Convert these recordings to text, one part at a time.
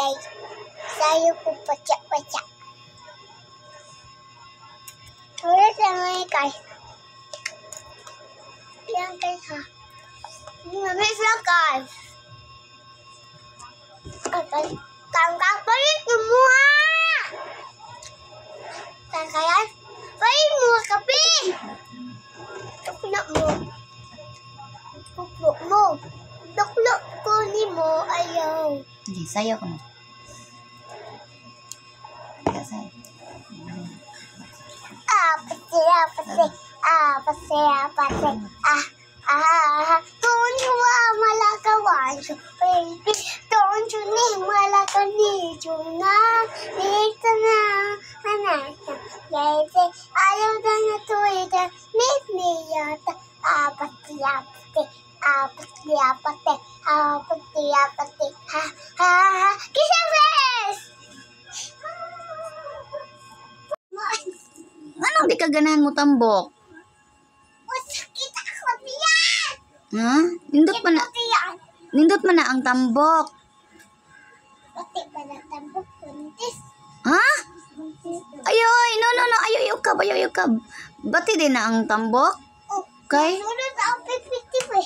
guys. Sayo ko pacak-pacak. Ulit lang guys. Yan guys ha. Mamiss lang guys. Tangkap balik semua. Tangkayan. Balik mo kape. Tuklok mo. Tuklok mo. Tuklok ko ni mo ayaw. Sige, sayo ko na. Sayo. Pati. Don't you want malakawan so baby? Don't you need malaka need you na? Dito na, anak. Yes, ayaw na na tuwida. Need me yata. Pati. Kisses! Anong di ka ganahan mo tambok? Sakit ako diyan! Ha? Nindot mo na ang tambok. Pati pa na tambok kuntis. Ha? Ayoy, no. Ayaw yukab. Bati din na ang tambok? Okay. Sunod ang pipiti pa.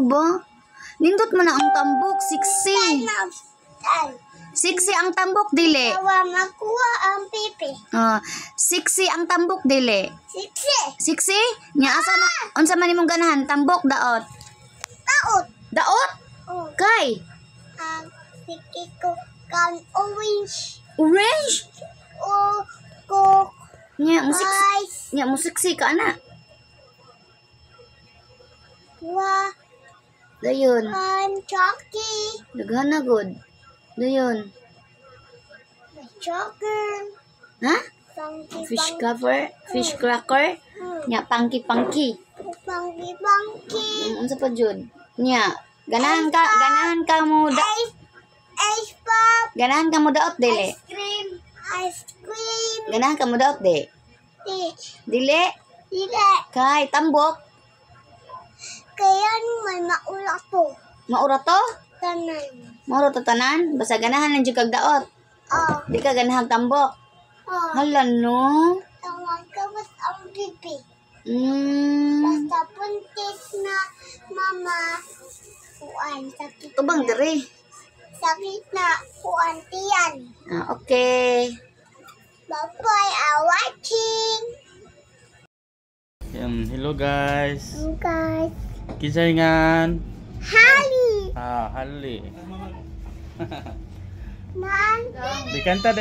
Ba? Nindot mo na ang tambok, siksi. Siksi ang tambok, dili. Tawa makuha ang pipi. Siksi ang tambok, dili. Siksi? Nya asa na? Unsa man imong ganahan? Tambok, daot. Daot? Oh. Kay? Ang piki ko kan orange. Orange? O ko Nya musiksi. ice. Nya musiksi ka na. Wa Dayon. kan chocky. Daghan na good. Dayon. Chocker. Ha? Fish cover? Fish cracker? Nya pangki. Bangki. Unsa pa jud? Nya ganahan ka mo da. Ice pop. Ganahan ka mo daot dili. Ice cream. Ganahan ka mo daot di. Dili. Kay tambok. Kaya may maula to. Maura to? Tanan. Maura to tanan? Basta ganahan lang jud kag daot. Di ka ganahan tambok. Hala no. Tawag ka mas ang pipi. Mm. Basta puntis na mama. Kuan sakit. Tubang diri. Sakit na kuan tiyan. Okay. Bye-bye. Watching. Hello guys. Guys. Kisaingan. Hali. Hali. Man. Dikanta